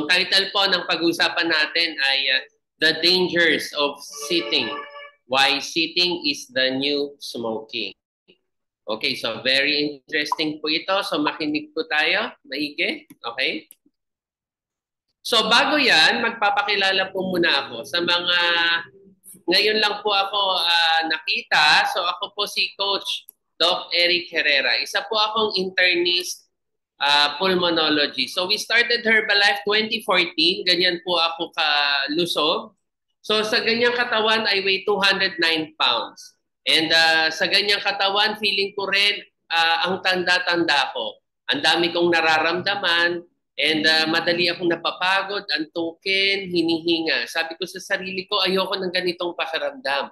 Ang title po ng pag-uusapan natin ay The Dangers of Sitting. Why Sitting is the New Smoking. Okay, so very interesting po ito. So makinig po tayo. Maigi? Okay? So bago yan, magpapakilala po muna ako sa mga... Ngayon lang po ako nakita. So ako po si Coach Doc Eric Herrera. Isa po akong internist pulmonology. So we started Herbalife 2014. Ganyan po ako kalusog. So sa ganyang katawan, I weigh 209 pounds. And sa ganyang katawan, feeling ko rin ang tanda-tanda ko. Ang dami kong nararamdaman and madali akong napapagod, antukin, hinihinga. Sabi ko sa sarili ko, ayoko ng ganitong pakiramdam.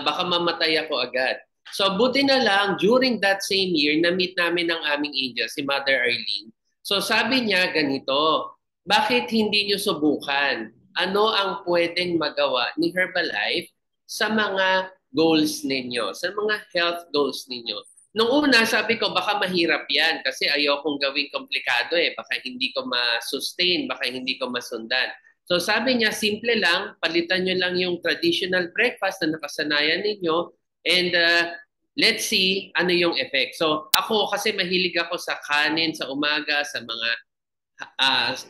Baka mamatay ako agad. So buti na lang, during that same year, na-meet namin ang aming angel, si Mother Arlene. So sabi niya ganito, bakit hindi niyo subukan? Ano ang pwedeng magawa ni Herbalife sa mga goals ninyo, sa mga health goals ninyo? Nung una, sabi ko, baka mahirap yan kasi ayokong gawing komplikado eh. Baka hindi ko ma-sustain, baka hindi ko masundan. So sabi niya, simple lang, palitan nyo lang yung traditional breakfast na nakasanayan ninyo and let's see ano yung effect. So ako kasi mahilig ako sa kanin sa umaga, sa mga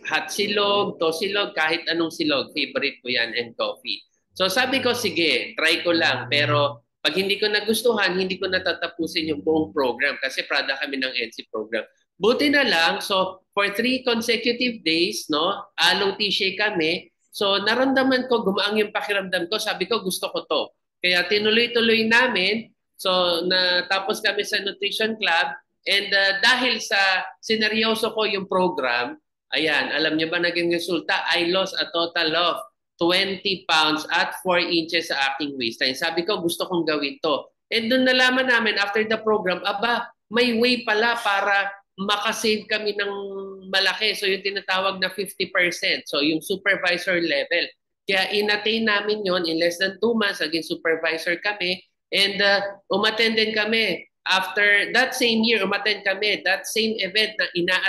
hot silog, tosilog, kahit anong silog, favorite ko yan, and coffee. So sabi ko, sige, try ko lang. Pero pag hindi ko nagustuhan, hindi ko natatapusin yung buong program kasi prada kami ng NC program. Buti na lang, so for 3 consecutive days, no, low T-shake kami. So naramdaman ko, gumaang yung pakiramdam ko. Sabi ko, gusto ko to. Kaya tinuloy-tuloy namin. So natapos kami sa nutrition club. And dahil sa sineryoso ko yung program, ayan, alam niyo ba naging resulta? I lost a total of 20 pounds at 4 inches sa aking waistline. Sabi ko, gusto kong gawin to. And doon nalaman namin after the program, aba, may way pala para makasave kami ng malaki. So yung tinatawag na 50%. So yung supervisor level. Kaya inattain namin yon in less than 2 months. Naging supervisor kami. And umattend din kami. After that same year, umattend kami. That same event na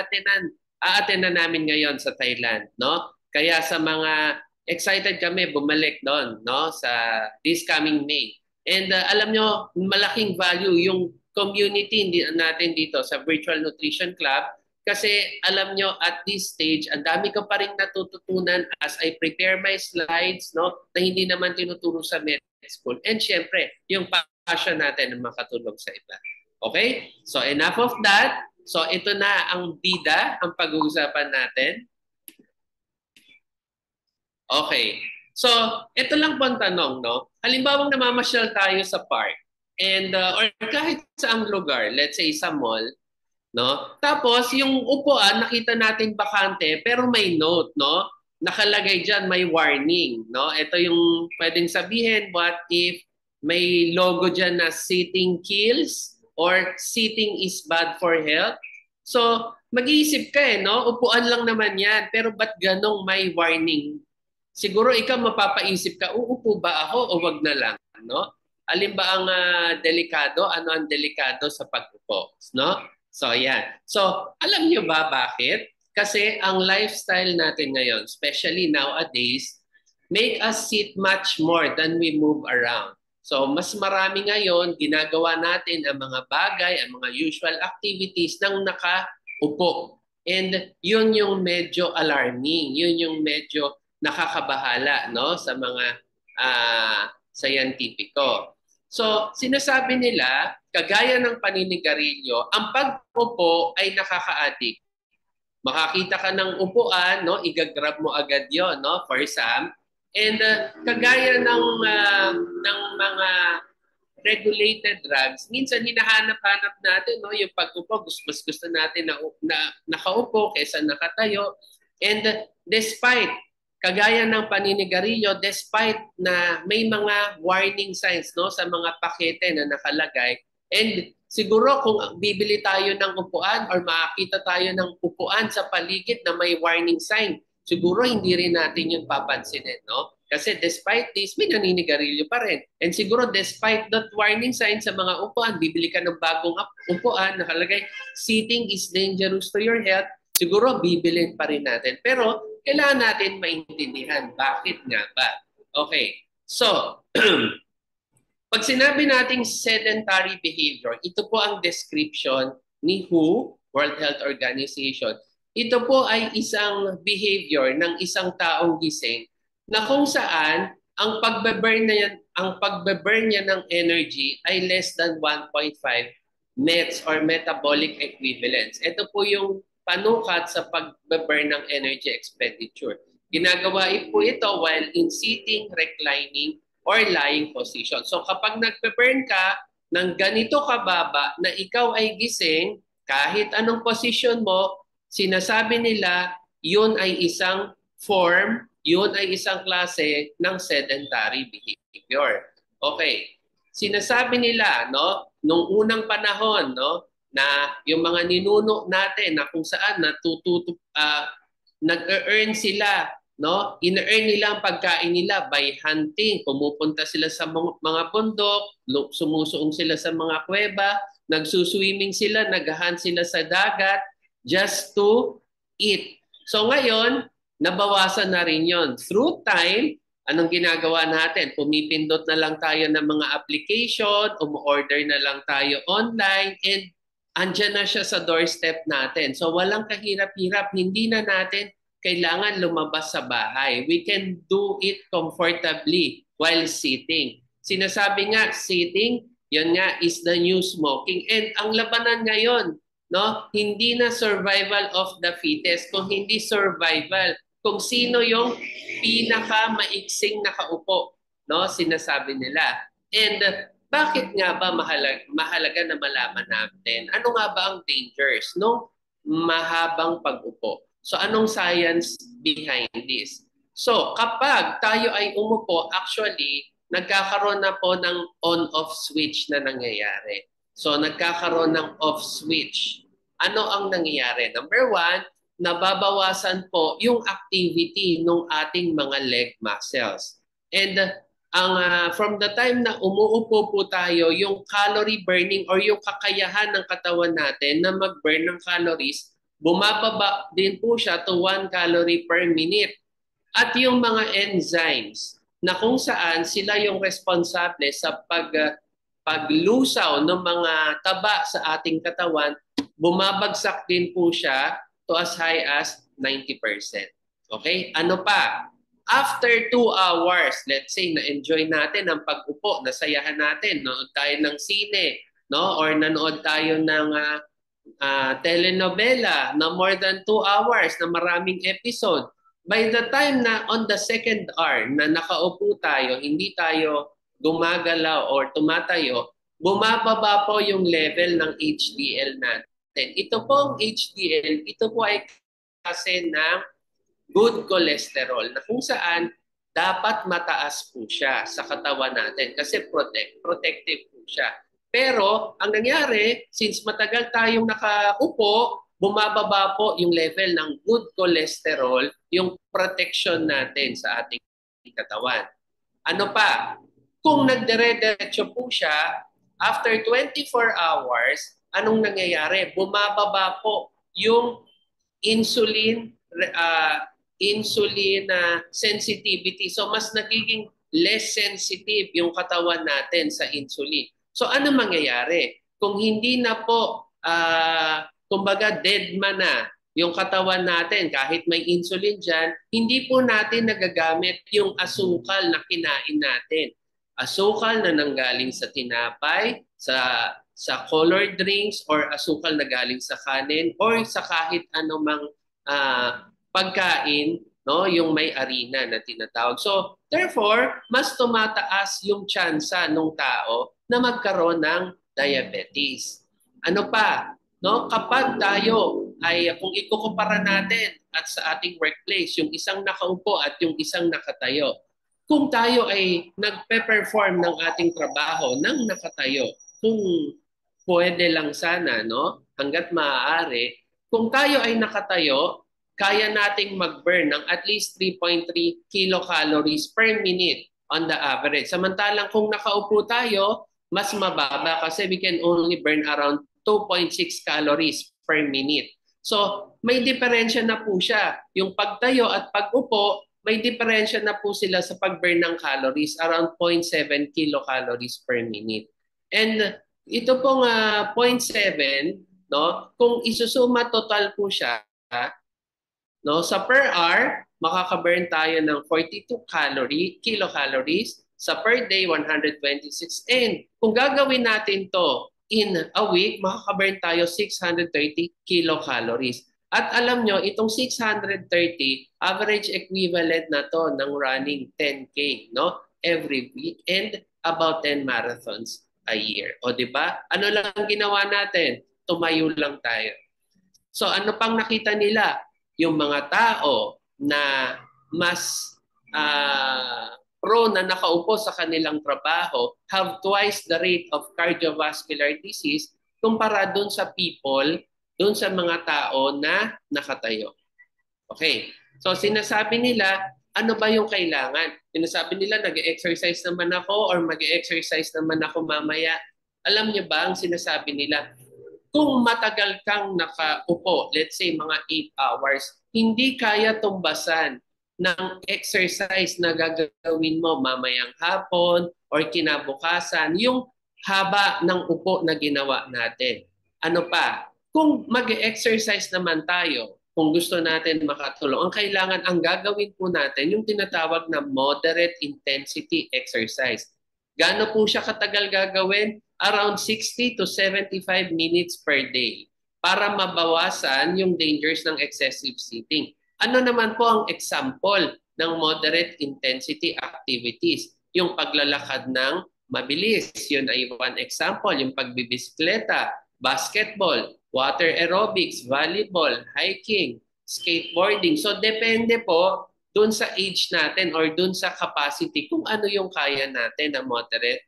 aatenan namin ngayon sa Thailand. No? Kaya sa mga excited kami bumalik doon, no, sa this coming May. And alam nyo, malaking value yung community natin dito sa Virtual Nutrition Club kasi alam nyo at this stage, ang dami ko pa rin natututunan as I prepare my slides, no, na hindi naman tinuturo sa med school. And syempre, yung passion natin na makatulong sa iba. Okay? So enough of that. So ito na ang bida, ang pag-uusapan natin. Okay. So, ito lang po ang tanong, no? Halimbawa namamasyal tayo sa park and or kahit saang lugar, let's say sa mall, no? Tapos yung upuan nakita natin bakante pero may note, no? Nakalagay diyan may warning, no? Ito yung pwedeng sabihin, what if may logo diyan na sitting kills or sitting is bad for health? So, mag-iisip ka no? Upuan lang naman 'yan, pero ba't ganong may warning? Siguro ikaw mapapaisip ka, uupo ba ako o wag na lang, no? Alin ba ang delikado? Ano ang delikado sa pag-upo, no? So, yan. So, alam niyo ba bakit? Kasi ang lifestyle natin ngayon, especially nowadays, make us sit much more than we move around. So, mas marami ngayon, ginagawa natin ang mga bagay, ang mga usual activities ng nakaupo. And yun yung medyo alarming. Yun yung medyo nakakabahala, no, sa mga scientifico. So, sinasabi nila, kagaya ng paninigarilyo, ang pag-upo ay nakaka-addict. Makakita ka ng upuan, no, igagrab mo agad 'yon, no, for some. And kagaya ng mga regulated drugs, minsan hinahanap-hanap natin, no, yung pag-upo, mas gusto natin na nakaupo kaysa nakatayo. And despite kagaya ng paninigarilyo, despite na may mga warning signs, no, sa mga pakete na nakalagay, and siguro kung bibili tayo ng upuan or makakita tayo ng upuan sa paligid na may warning sign, siguro hindi rin natin yung papansinin, no? Kasi despite this, may naninigarilyo pa rin. And siguro despite that warning sign sa mga upuan, bibili ka ng bagong upuan, nakalagay, sitting is dangerous to your health, siguro bibilin pa rin natin. Pero kailangan natin maintindihan bakit nga ba. Okay, so pag sinabi nating sedentary behavior, ito po ang description ni WHO, World Health Organization. Ito po ay isang behavior ng isang taong gising na kung saan ang pagbe-burn niya ng energy ay less than 1.5 METs or metabolic equivalents. Ito po yung panukat sa pagbe-burn ng energy expenditure. Ginagawa po ito while in sitting, reclining, or lying position. So kapag nagpe-burn ka ng ganito kababa na ikaw ay gising, kahit anong position mo, sinasabi nila yun ay isang form, yun ay isang klase ng sedentary behavior. Okay. Sinasabi nila, no, nung unang panahon, no, na yung mga ninuno natin na kung saan nag-earn sila, no? Ina-earn nila ang pagkain nila by hunting. Pumupunta sila sa mga bundok, sumusuong sila sa mga kuweba, nagsuswimming sila, naghahunt sila sa dagat just to eat. So ngayon, nabawasan na rin yon. Through time, anong ginagawa natin? Pumipindot na lang tayo ng mga application, umu-order na lang tayo online, and andyan na siya sa doorstep natin. So walang kahirap-hirap, hindi na natin kailangan lumabas sa bahay. We can do it comfortably while sitting. Sinasabi nga, sitting, yan nga is the new smoking. And ang labanan ngayon, no, hindi na survival of the fittest, kung hindi survival, kung sino yung pinaka-maiksing nakaupo, no, sinasabi nila. And bakit nga ba mahalaga na malaman natin? Ano nga ba ang dangers no mahabang pag-upo? So anong science behind this? So kapag tayo ay umupo, actually, nagkakaroon na po ng on-off switch na nangyayari. So nagkakaroon ng off switch. Ano ang nangyayari? Number one, nababawasan po yung activity ng ating mga leg muscles. And from the time na umuupo po tayo, yung calorie burning or yung kakayahan ng katawan natin na mag-burn ng calories, bumababa din po siya to 1 calorie per minute. At yung mga enzymes na kung saan sila yung responsable sa paglusaw ng mga taba sa ating katawan, bumabagsak din po siya to as high as 90%. Okay? Ano pa? After 2 hours, let's say na-enjoy natin ang pag-upo, nasayahan natin, nood tayo ng sine, no? Or nanood tayo ng telenovela na more than 2 hours na maraming episode. By the time na on the second hour na nakaupo tayo, hindi tayo gumagalaw or tumatayo, bumababa po yung level ng HDL natin. Ito po ang HDL, ito po ay kasi ng good cholesterol na kung saan dapat mataas po siya sa katawan natin kasi protective po siya. Pero ang nangyari, since matagal tayong nakaupo, bumababa po yung level ng good cholesterol, yung protection natin sa ating katawan. Ano pa? Kung nagdire-diretso po siya, after 24 hours, anong nangyayari? Bumababa po yung insulin sensitivity. So mas nagiging less sensitive yung katawan natin sa insulin. So ano mangyayari? Kung hindi na po, kumbaga dead man na yung katawan natin, kahit may insulin dyan, hindi po natin nagagamit yung asukal na kinain natin. Asukal na nanggaling sa tinapay, sa colored drinks, or asukal na galing sa kanin, or sa kahit anumang pagkain, no, yung may arena na tinatawag. So, therefore, mas tumataas yung tsansa ng tao na magkaroon ng diabetes. Ano pa? No, kapag tayo ay kung ikukumpara natin at sa ating workplace, yung isang nakaupo at yung isang nakatayo. Kung tayo ay nagpe-perform ng ating trabaho ng nakatayo, kung pwede lang sana, no, hangga't maaari, kung tayo ay nakatayo, kaya nating mag-burn ng at least 3.3 kilocalories per minute on the average. Samantalang kung nakaupo tayo, mas mababa kasi we can only burn around 2.6 calories per minute. So, may diferensya na po siya. Yung pagtayo at pag-upo, may diferensya na po sila sa pag-burn ng calories, around 0.7 kilocalories per minute. And ito pong 0.7, no, kung isusuma total po siya, no, sa per hour, makaka-burn tayo ng 42 kilocalories. Sa per day, 126. And kung gagawin natin to in a week, makaka-burn tayo 630 kilocalories. At alam nyo, itong 630, average equivalent na to ng running 10K, no? Every week and about 10 marathons a year. O di ba? Ano lang ginawa natin? Tumayo lang tayo. So ano pang nakita nila? Yung mga tao na mas prone na nakaupo sa kanilang trabaho have twice the rate of cardiovascular disease kumpara dun sa people, dun sa mga tao na nakatayo. Okay. So sinasabi nila, ano ba yung kailangan? Sinasabi nila, nag-exercise naman ako or mag-exercise naman ako mamaya. Alam niyo ba ang sinasabi nila? Kung matagal kang nakaupo, let's say mga 8 hours, hindi kaya tumbasan ng exercise na gagawin mo mamayang hapon or kinabukasan, yung haba ng upo na ginawa natin. Ano pa? Kung mag-exercise naman tayo, kung gusto natin makatulong, ang kailangan, ang gagawin po natin, yung tinatawag na moderate intensity exercise. Gaano po siya katagal gagawin? Around 60 to 75 minutes per day para mabawasan yung dangers ng excessive sitting. Ano naman po ang example ng moderate intensity activities? Yung paglalakad ng mabilis. Yun ay one example. Yung pagbibisikleta, basketball, water aerobics, volleyball, hiking, skateboarding. So depende po dun sa age natin or dun sa capacity kung ano yung kaya natin na moderate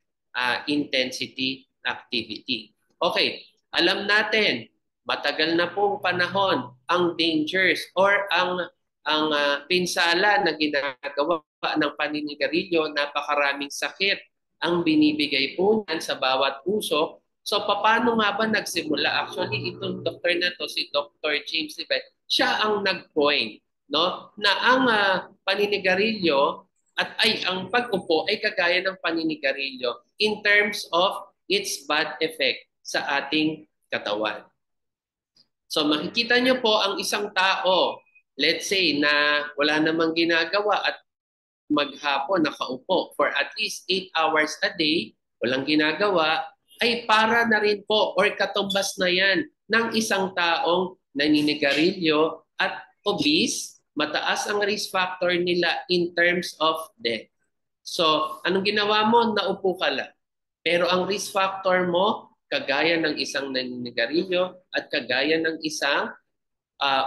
intensity activity. Okay, alam natin, matagal na pong panahon ang dangers or ang pinsala na ginagawa ng paninigarilyo, napakaraming sakit ang binibigay po niyan sa bawat usok. So paano nga ba nagsimula? Actually, itong doktor na to, si Dr. James Libet, siya ang nag-point, no, na ang paninigarilyo at ang pag-upo ay kagaya ng paninigarilyo in terms of its bad effect sa ating katawan. So makikita nyo po ang isang tao, let's say na wala namang ginagawa at maghapon nakaupo for at least 8 hours a day, walang ginagawa, ay para na rin po or katumbas na yan ng isang taong naninigarilyo at obese, mataas ang risk factor nila in terms of death. So, anong ginawa mo? Naupo ka lang. Pero ang risk factor mo, kagaya ng isang naninigarilyo at kagaya ng isang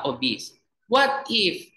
obese. What if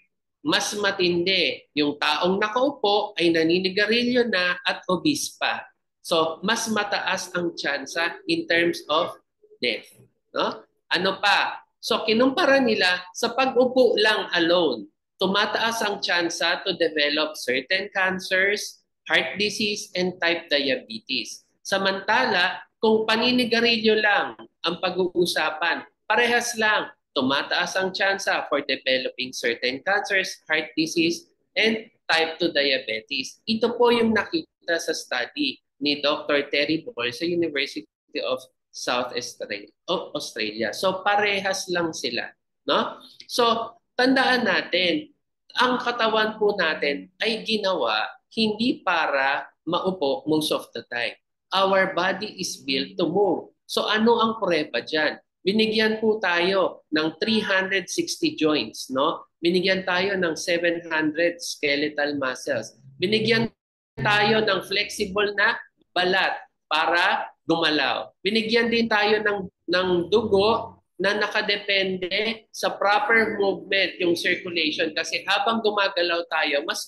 mas matindi yung taong nakaupo ay naninigarilyo na at obese pa? So, mas mataas ang tsansa in terms of death. No? Ano pa? So, kinumpara nila sa pag-upo lang alone, tumataas ang tsansa to develop certain cancers, heart disease, and type diabetes. Samantala, kung paninigarilyo lang ang pag-uusapan, parehas lang, tumataas ang tsansa for developing certain cancers, heart disease, and type 2 diabetes. Ito po yung nakita sa study ni Dr. Terry Boyle sa University of South Australia. So parehas lang sila, no? So tandaan natin, ang katawan po natin ay ginawa hindi para maupo most of the time. Our body is built to move. So ano ang prueba diyan? Binigyan po tayo ng 360 joints, no? Binigyan tayo ng 700 skeletal muscles. Binigyan tayo ng flexible na balat para gumalaw. Binigyan din tayo ng dugo na nakadepende sa proper movement, yung circulation. Kasi habang gumagalaw tayo, mas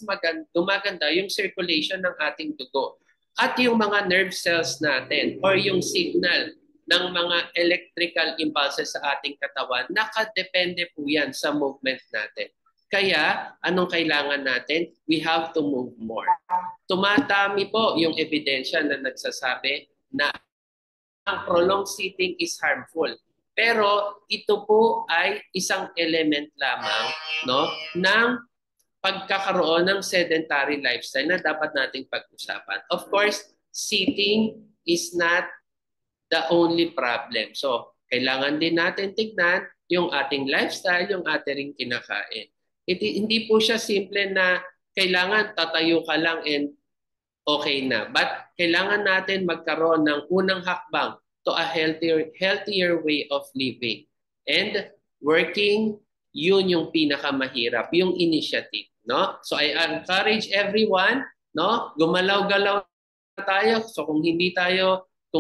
gumaganda yung circulation ng ating dugo. At yung mga nerve cells natin or yung signal ng mga electrical impulses sa ating katawan, nakadepende po yan sa movement natin. Kaya, anong kailangan natin? We have to move more. Tumatami po yung ebidensya na nagsasabi na ang prolonged sitting is harmful. Pero ito po ay isang element lamang, no, ng pagkakaroon ng sedentary lifestyle na dapat nating pag-usapan. Of course, sitting is not the only problem. So, kailangan din natin tignan yung ating lifestyle, yung ating kinakain. Hindi po siya simple na kailangan tatayo ka lang and okay na. But kailangan natin magkaroon ng unang hakbang to a healthier way of living. And working, yun yung pinakamahirap, yung initiative, no? So I encourage everyone, no? Gumalaw-galaw tayo. So kung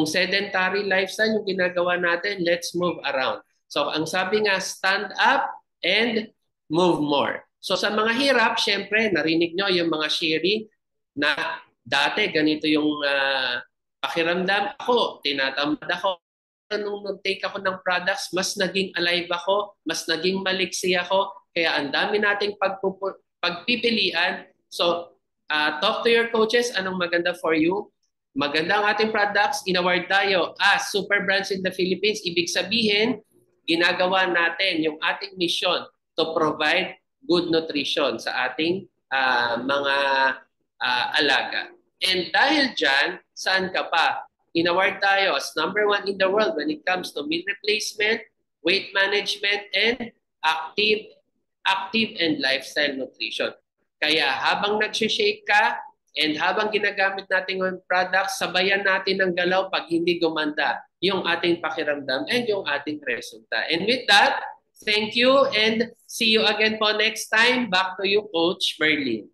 sedentary lifestyle yung ginagawa natin, let's move around. So ang sabi nga, stand up and move more. So sa mga hirap, syempre, narinig nyo yung mga sharing na dati ganito yung pakiramdam ako, tinatamad ako. Nung nag-take ako ng products, mas naging alive ako, mas naging maliksi ako. Kaya ang dami nating pagpipilian. So, talk to your coaches, anong maganda for you. Maganda ang ating products, inaward tayo as Super Brands in the Philippines. Ibig sabihin, ginagawa natin yung ating mission to provide good nutrition sa ating mga alaga. And dahil dyan, saan ka pa? Inaward tayo as #1 in the world when it comes to meal replacement, weight management, and active and lifestyle nutrition. Kaya habang nag-shake ka and habang ginagamit natin yung products, sabayan natin ng galaw pag hindi gumanda yung ating pakiramdam and yung ating resulta. And with that, thank you and see you again po next time. Back to you, Coach Merlin.